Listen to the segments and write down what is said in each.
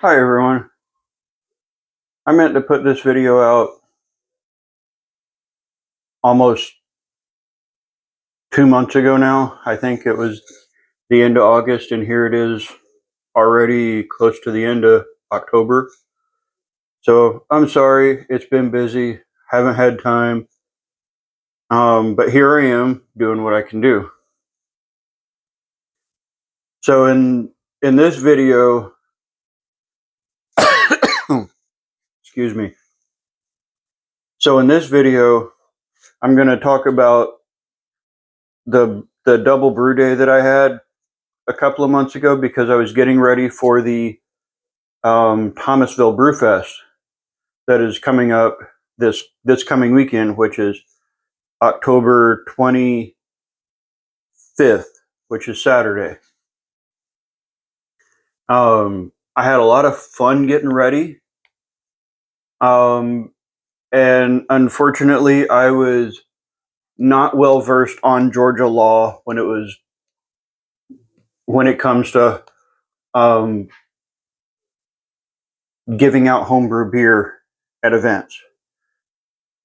Hi everyone. I meant to put this video out almost 2 months ago now. I think it was the end of August, and here it is already close to the end of October. So I'm sorry, it's been busy, haven't had time. But here I am doing what I can do. So in this video, excuse me. So in this video, I'm going to talk about the double brew day that I had a couple of months ago because I was getting ready for the Thomasville Brewfest that is coming up this coming weekend, which is October 25th, which is Saturday. I had a lot of fun getting ready, and unfortunately, I was not well versed on Georgia law when it comes to um, giving out homebrew beer at events.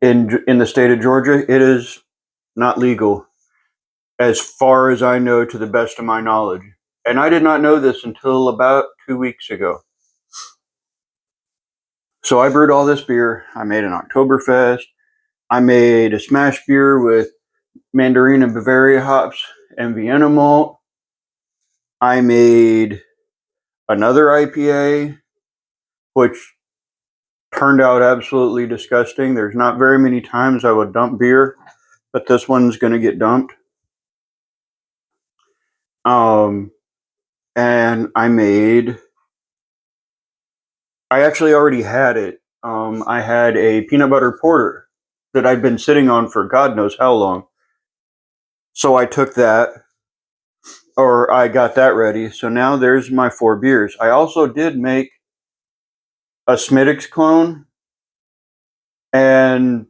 In the state of Georgia, it is not legal, as far as I know, to the best of my knowledge. And I did not know this until about 2 weeks ago. So I brewed all this beer. I made an Oktoberfest. I made a smash beer with Mandarin and Bavaria hops and Vienna malt. I made another IPA, which turned out absolutely disgusting. There's not very many times I would dump beer, but this one's going to get dumped. And I actually already had it. I had a peanut butter porter that I'd been sitting on for God knows how long. So I took that, or I got that ready. So now there's my 4 beers. I also did make a Smittix clone, and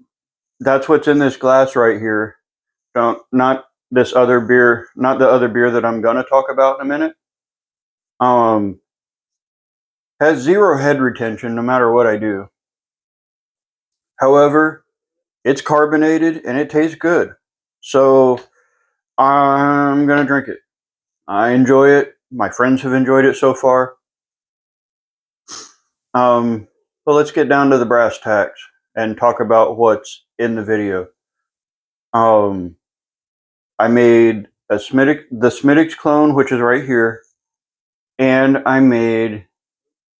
that's what's in this glass right here. Not this other beer, not the other beer that I'm gonna talk about in a minute. Has 0 head retention no matter what I do. However, it's carbonated and it tastes good. So I'm going to drink it. I enjoy it. My friends have enjoyed it so far. But let's get down to the brass tacks and talk about what's in the video. I made the Smittix clone, which is right here, and I made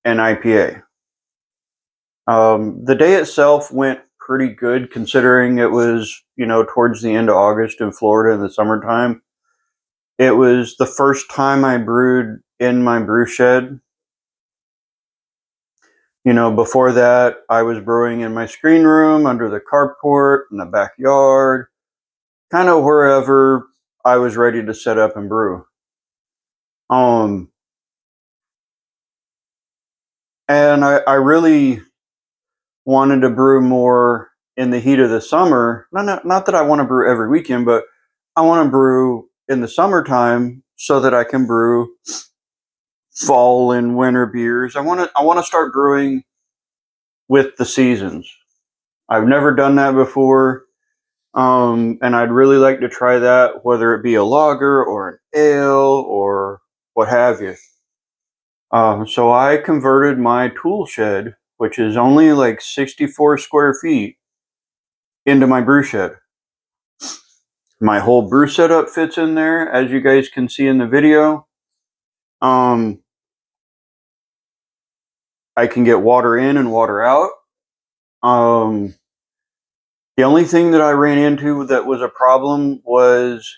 an IPA. The day itself went pretty good considering it was, towards the end of August in Florida in the summertime. It was the first time I brewed in my brew shed. Before that, I was brewing in my screen room, under the carport, in the backyard, kind of wherever I was ready to set up and brew. And I really wanted to brew more in the heat of the summer. Not that I want to brew every weekend, but I want to brew in the summertime so that I can brew fall and winter beers. I want to start brewing with the seasons. I've never done that before, and I'd really like to try that, whether it be a lager or an ale or what have you. So I converted my tool shed, which is only like 64 square feet, into my brew shed. My whole brew setup fits in there, as you guys can see in the video. I can get water in and water out. The only thing that I ran into that was a problem was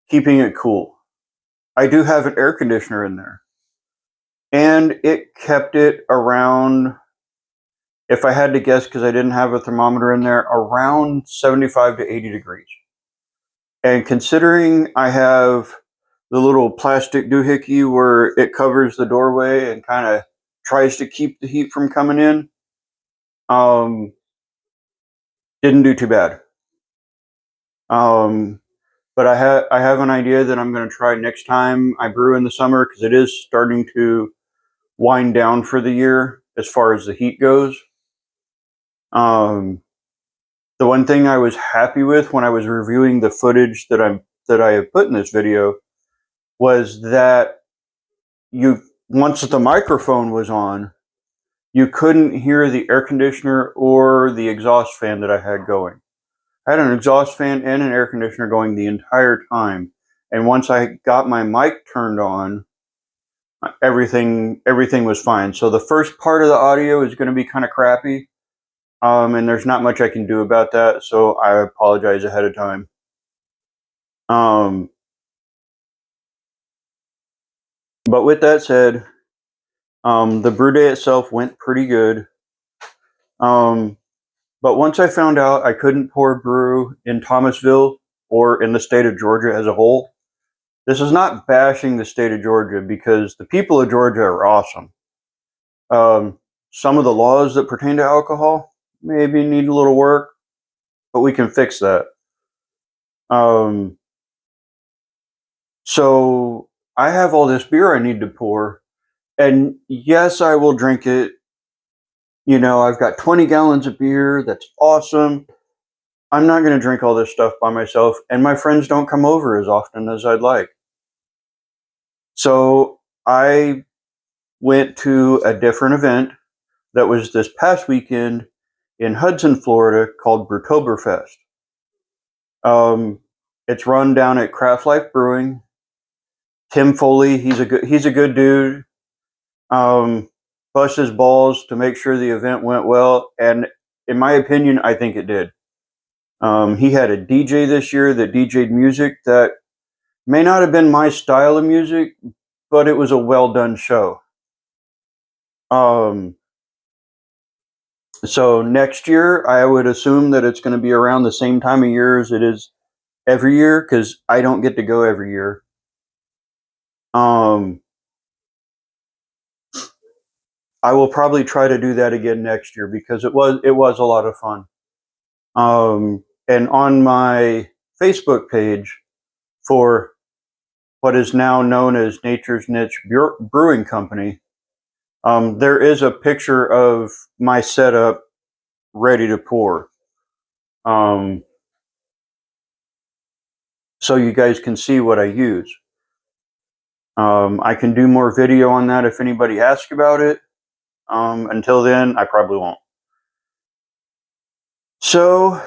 keeping it cool. I do have an air conditioner in there, and it kept it around, if I had to guess because I didn't have a thermometer in there, around 75 to 80 degrees. And considering I have the little plastic doohickey where it covers the doorway and kind of tries to keep the heat from coming in, didn't do too bad. But I have an idea that I'm going to try next time I brew in the summer, because it is starting to wind down for the year as far as the heat goes. The one thing I was happy with when I was reviewing the footage that I have put in this video was that you once the microphone was on, you couldn't hear the air conditioner or the exhaust fan that I had going. I had an exhaust fan and an air conditioner going the entire time. And once I got my mic turned on, everything was fine. So the first part of the audio is going to be kind of crappy, and there's not much I can do about that. So I apologize ahead of time. But with that said, the brew day itself went pretty good. But once I found out I couldn't pour brew in Thomasville or in the state of Georgia as a whole, this is not bashing the state of Georgia because the people of Georgia are awesome. Some of the laws that pertain to alcohol maybe need a little work, but we can fix that. So I have all this beer I need to pour, and yes, I will drink it. You know, I've got 20 gallons of beer. That's awesome. I'm not going to drink all this stuff by myself, and my friends don't come over as often as I'd like. So I went to a different event that was this past weekend in Hudson, Florida, called Brewtoberfest. It's run down at Craft Life Brewing. Tim Foley, he's a good dude. Bust his balls to make sure the event went well, and in my opinion, I think it did. He had a DJ this year that DJ'd music that may not have been my style of music, but it was a well done show. So next year, I would assume that it's going to be around the same time of year as it is every year, because I don't get to go every year. I will probably try to do that again next year because it was a lot of fun. And on my Facebook page for what is now known as Nature's Niche Brewing Company, there is a picture of my setup ready to pour. So you guys can see what I use. I can do more video on that if anybody asks about it. Until then, I probably won't. So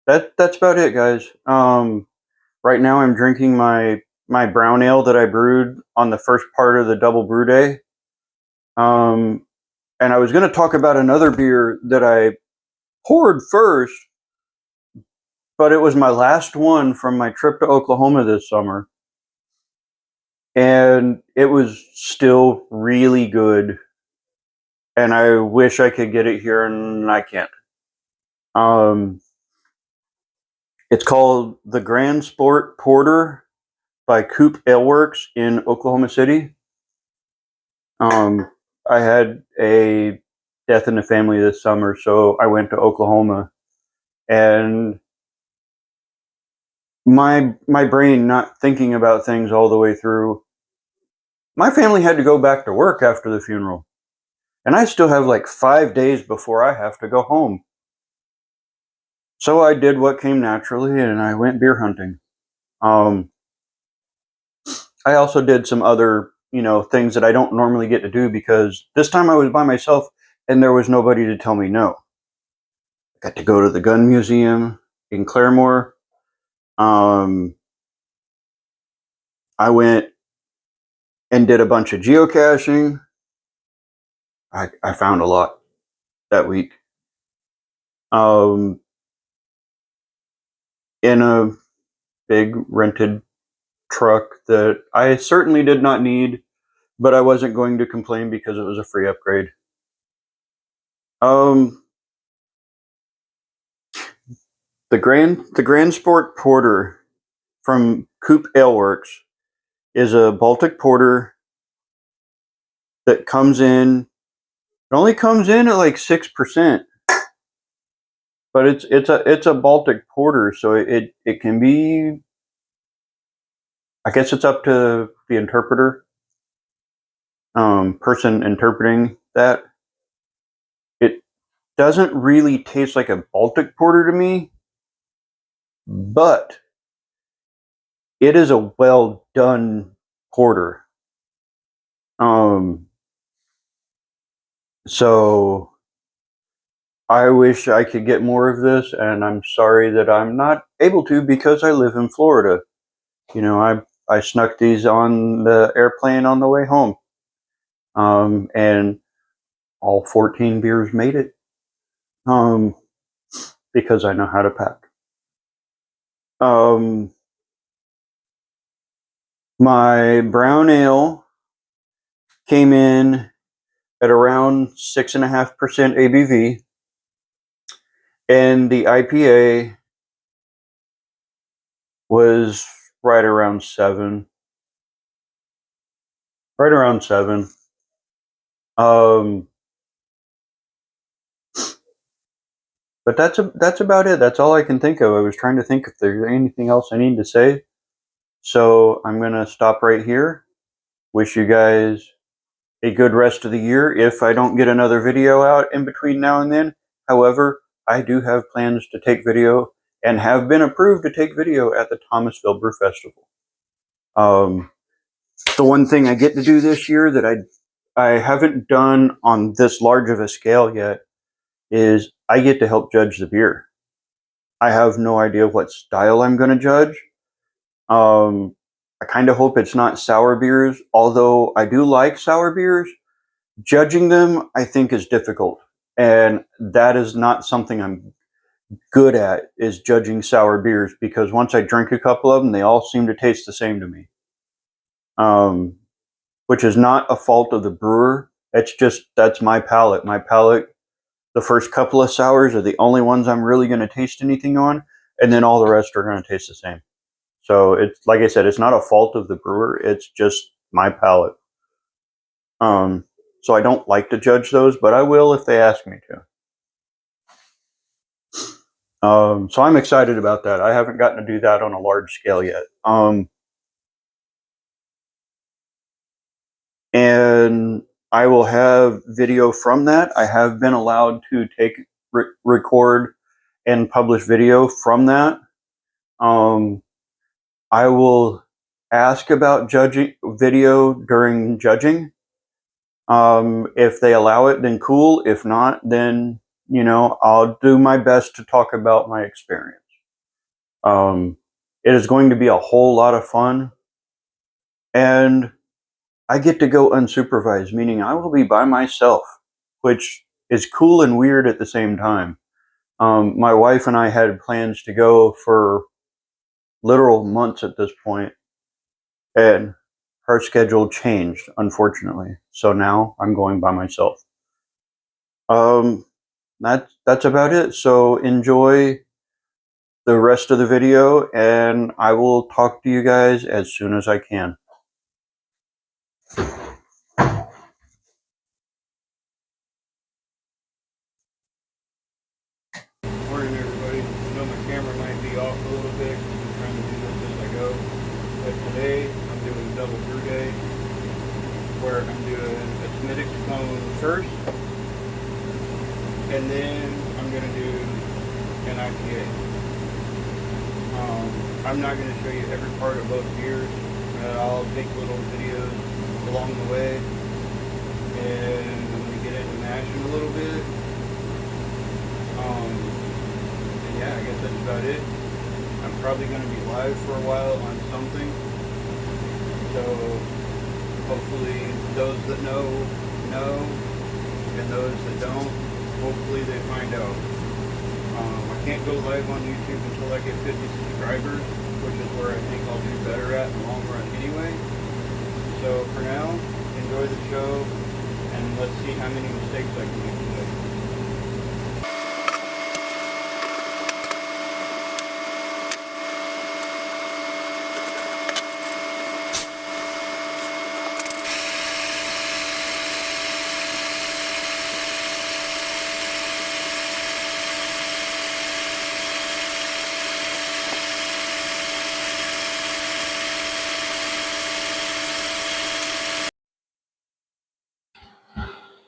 that's about it, guys. Right now I'm drinking my brown ale that I brewed on the first part of the double brew day. And I was going to talk about another beer that I poured first, but it was my last one from my trip to Oklahoma this summer. And it was still really good. And I wish I could get it here, and I can't. It's called the Grand Sport Porter by Coop Ale Works in Oklahoma City. I had a death in the family this summer, so I went to Oklahoma, and my brain not thinking about things all the way through. My family had to go back to work after the funeral, and I still have like 5 days before I have to go home. So I did what came naturally, and I went beer hunting. I also did some other, things that I don't normally get to do because this time I was by myself and there was nobody to tell me no. I got to go to the gun museum in Claremore. I went and did a bunch of geocaching. I found a lot that week. In a big rented truck that I certainly did not need, but I wasn't going to complain because it was a free upgrade. The Grand Sport Porter from Coop Ale Works is a Baltic porter that comes in. It only comes in at like 6%, but it's a Baltic porter, so it can be. I guess it's up to the interpreter. person interpreting that. It doesn't really taste like a Baltic porter to me, but it is a well done porter. So I wish I could get more of this, and I'm sorry that I'm not able to because I live in Florida. You know, I snuck these on the airplane on the way home, and all 14 beers made it, because I know how to pack. My brown ale came in at around 6.5% ABV, and the IPA was right around 7. Right around 7. Um, but that's about it. That's all I can think of. I was trying to think if there's anything else I need to say. So I'm gonna stop right here. Wish you guys a good rest of the year if I don't get another video out in between now and then. However, I do have plans to take video and have been approved to take video at the Thomasville Brew Festival. The one thing I get to do this year that I haven't done on this large of a scale yet is I get to help judge the beer. I have no idea what style I'm going to judge. I kind of hope it's not sour beers, although I do like sour beers. Judging them, I think, is difficult, and that is not something I'm good at, is judging sour beers, because once I drink a couple of them, they all seem to taste the same to me. Which is not a fault of the brewer. It's just, that's my palate. My palate, the first couple of sours are the only ones I'm really going to taste anything on, and then all the rest are going to taste the same. So it's, like I said, it's not a fault of the brewer. It's just my palate. So I don't like to judge those, but I will if they ask me to. So I'm excited about that. I haven't gotten to do that on a large scale yet. And I will have video from that. I have been allowed to record and publish video from that. I will ask about judging video during judging. If they allow it, then cool. If not, then, you know, I'll do my best to talk about my experience. It is going to be a whole lot of fun, and I get to go unsupervised, meaning I will be by myself, which is cool and weird at the same time. My wife and I had plans to go for literal months at this point, and her schedule changed, unfortunately. So now I'm going by myself. That's about it. So enjoy the rest of the video, and I will talk to you guys as soon as I can. Morning, everybody. I know my camera might be off a little bit because I'm trying to do this as I go. But today I'm doing a double brew day where I'm doing a Smittix clone first, and then I'm going to do an IPA. I'm not going to show you every part of both beers. I'll take little videos along the way, and I'm going to get into mashing a little bit. And yeah, I guess that's about it. I'm probably going to be live for a while on something, so hopefully those that know, and those that don't, hopefully they find out. I can't go live on YouTube until I get 50 subscribers, which is where I think I'll do better at in the long run anyway. So for now, enjoy the show, and let's see how many mistakes I can make today.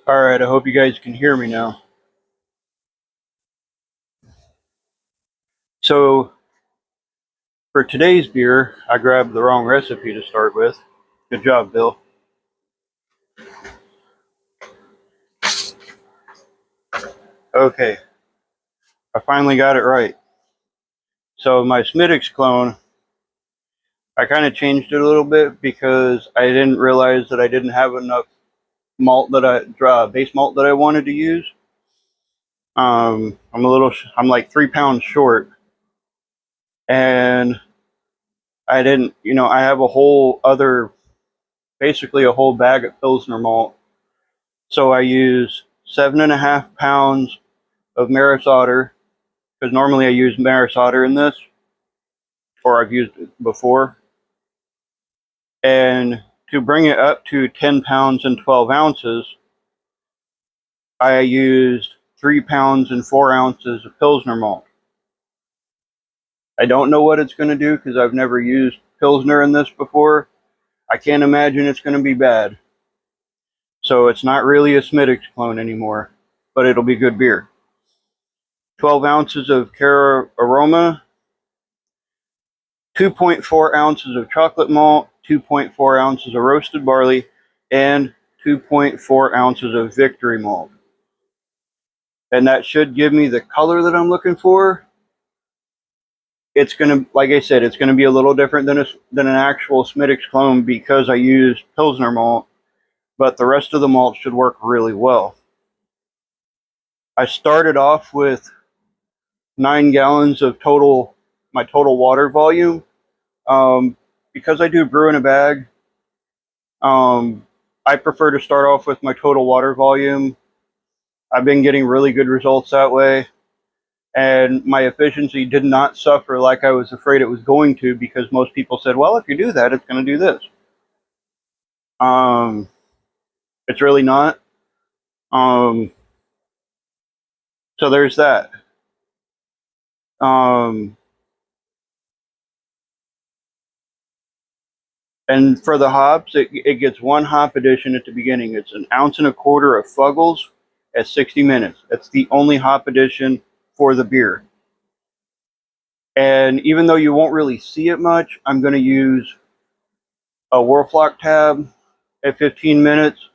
Alright, I hope you guys can hear me now. So, for today's beer, I grabbed the wrong recipe to start with. Good job, Bill. Okay, I finally got it right. So, my Smittix clone, I kind of changed it a little bit because I didn't realize that I didn't have enough malt base malt that I wanted to use. I'm like 3 pounds short, and I didn't, I have basically a whole bag of Pilsner malt. So I use 7.5 pounds of Maris Otter, because normally I use Maris Otter in this, or I've used it before. And to bring it up to 10 pounds and 12 ounces, I used 3 pounds and 4 ounces of Pilsner malt. I don't know what it's going to do because I've never used Pilsner in this before. I can't imagine it's going to be bad. So it's not really a Smittix clone anymore, but it'll be good beer. 12 ounces of Cara Aroma, 2.4 ounces of chocolate malt, 2.4 ounces of roasted barley, and 2.4 ounces of Victory malt. And that should give me the color that I'm looking for. It's going to, like I said, it's going to be a little different than an actual Smittix clone because I used Pilsner malt, but the rest of the malt should work really well. I started off with 9 gallons of my total water volume. Because I do brew in a bag, I prefer to start off with my total water volume. I've been getting really good results that way, and my efficiency did not suffer like I was afraid it was going to, because most people said, well, if you do that, it's going to do this. It's really not. So there's that. And for the hops, it gets 1 hop addition at the beginning. It's 1.25 ounces of Fuggles at 60 minutes. That's the only hop addition for the beer. And even though you won't really see it much, I'm going to use a Warflock tab at 15 minutes.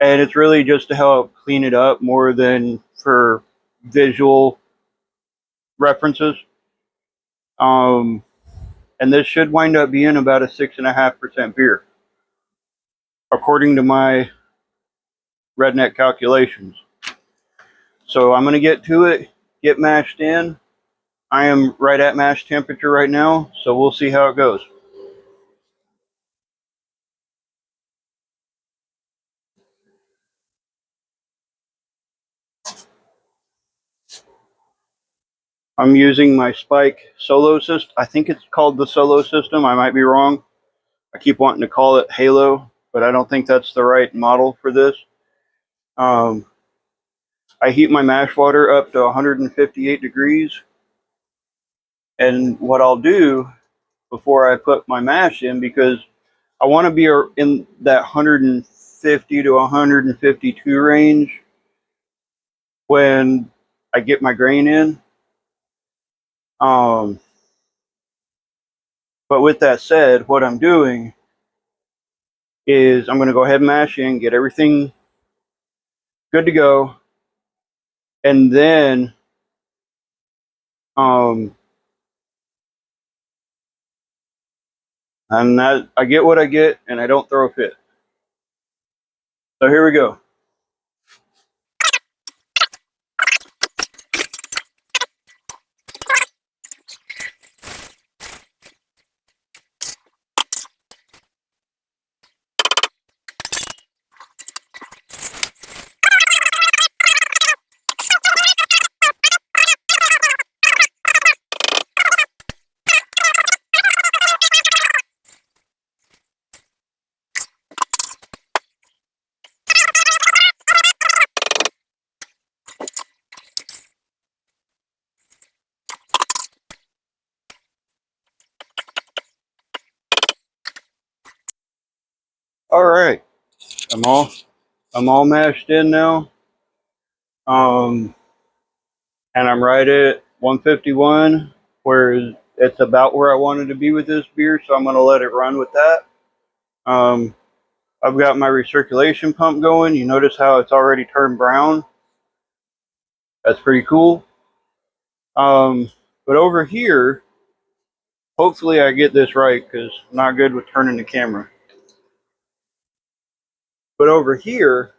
And it's really just to help clean it up more than for visual references. And this should wind up being about a 6.5% beer, according to my redneck calculations. So I'm going to get to it, get mashed in. I am right at mash temperature right now, so we'll see how it goes. I'm using my Spike Solo system. I think it's called the Solo system. I might be wrong. I keep wanting to call it Halo, but I don't think that's the right model for this. I heat my mash water up to 158 degrees. And what I'll do before I put my mash in, because I want to be in that 150 to 152 range when I get my grain in. But with that said, what I'm doing is I'm going to go ahead and mash in, get everything good to go, and then I get what I get, and I don't throw a fit. So here we go. All right, I'm all I'm all mashed in now. And I'm right at 151, where it's about where I wanted to be with this beer, so I'm going to let it run with that. I've got my recirculation pump going. You notice how it's already turned brown? That's pretty cool. But over here, hopefully I get this right because I'm not good with turning the camera. But over here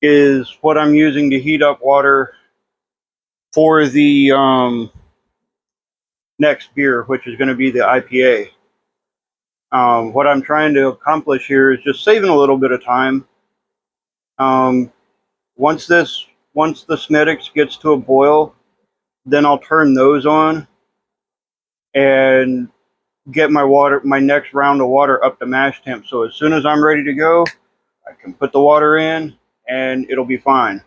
is what I'm using to heat up water for the next beer, which is going to be the IPA. What I'm trying to accomplish here is just saving a little bit of time. Once the Smetics gets to a boil, then I'll turn those on and get my next round of water up to mash temp. So as soon as I'm ready to go, I can put the water in and it'll be fine.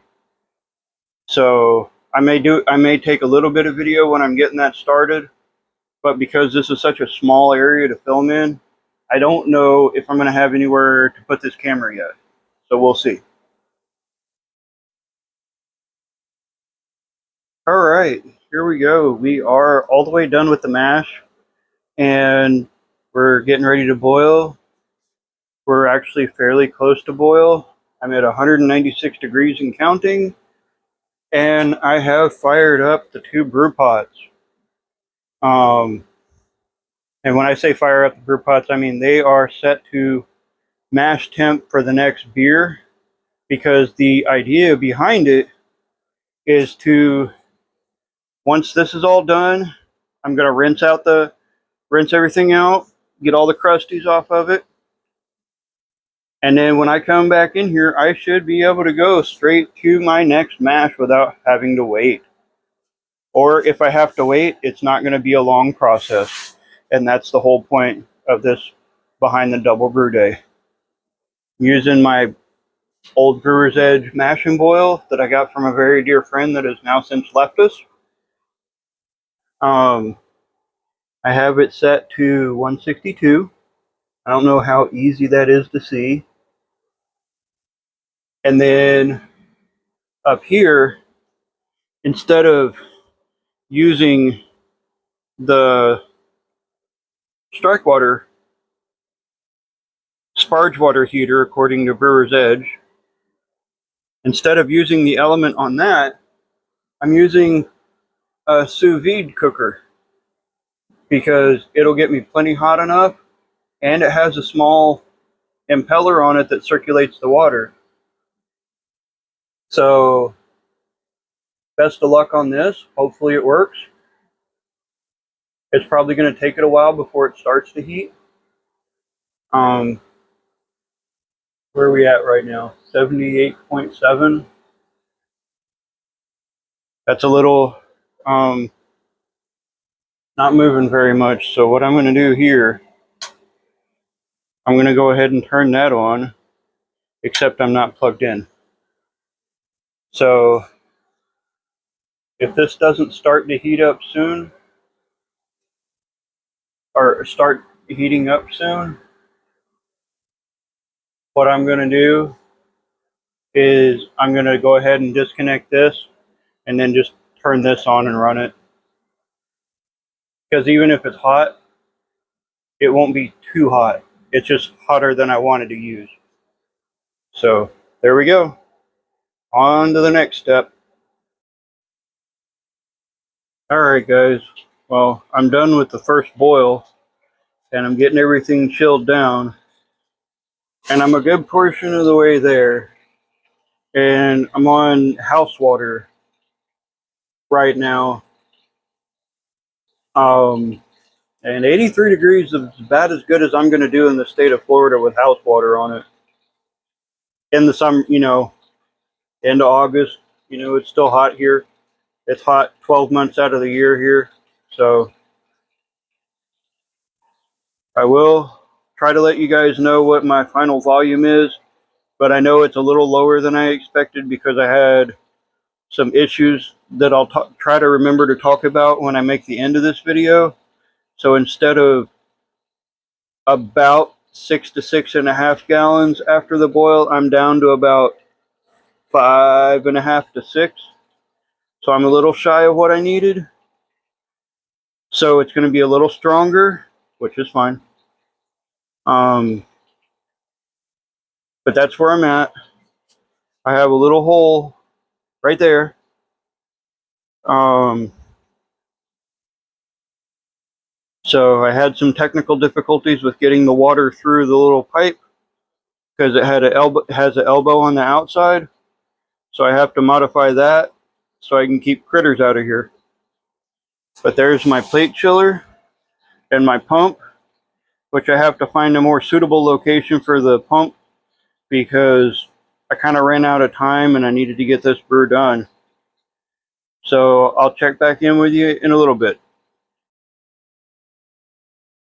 So I may take a little bit of video when I'm getting that started, but because this is such a small area to film in, I don't know if I'm going to have anywhere to put this camera yet. So we'll see. All right, here we go. We are all the way done with the mash, and we're getting ready to boil. We're actually fairly close to boil. I'm at 196 degrees and counting, and I have fired up the 2 brew pots. And when I say fire up the brew pots, I mean they are set to mash temp for the next beer, because the idea behind it is to, once this is all done, I'm going to rinse everything out, get all the crusties off of it. And then when I come back in here, I should be able to go straight to my next mash without having to wait. Or if I have to wait, it's not going to be a long process. And that's the whole point of this behind the double brew day. I'm using my old Brewer's Edge mashing boil that I got from a very dear friend that has now since left us. I have it set to 162. I don't know how easy that is to see. And then up here, instead of using the strike water sparge water heater according to Brewer's Edge, instead of using the element on that, I'm using a sous vide cooker because it'll get me plenty hot enough, and it has a small impeller on it that circulates the water. So best of luck on this. Hopefully it works. It's probably going to take it a while before it starts to heat. Where are we at right now? 78.7. That's a little not moving very much. So what I'm going to do here, I'm going to go ahead and turn that on, except I'm not plugged in. So if this doesn't start to heat up soon, or start heating up soon, what I'm going to do is I'm going to go ahead and disconnect this and then just turn this on and run it. Because even if it's hot, it won't be too hot. It's just hotter than I wanted to use. So there we go. On to the next step. Alright guys, well, I'm done with the first boil and I'm getting everything chilled down, and I'm a good portion of the way there, and I'm on house water right now, and 83 degrees is about as good as I'm going to do in the state of Florida with house water on it. In the summer, into August, it's still hot here. It's hot 12 months out of the year here. So I will try to let you guys know what my final volume is, but I know it's a little lower than I expected because I had some issues that I'll try to remember to talk about when I make the end of this video. So instead of about 6 to 6.5 gallons after the boil. I'm down to about 5.5 to 6. So I'm a little shy of what I needed. So it's going to be a little stronger, which is fine. But that's where I'm at. I have a little hole right there. So I had some technical difficulties with getting the water through the little pipe because it had has an elbow on the outside. So I have to modify that so I can keep critters out of here. But there's my plate chiller and my pump, which I have to find a more suitable location for the pump because I kind of ran out of time and I needed to get this brew done. So I'll check back in with you in a little bit.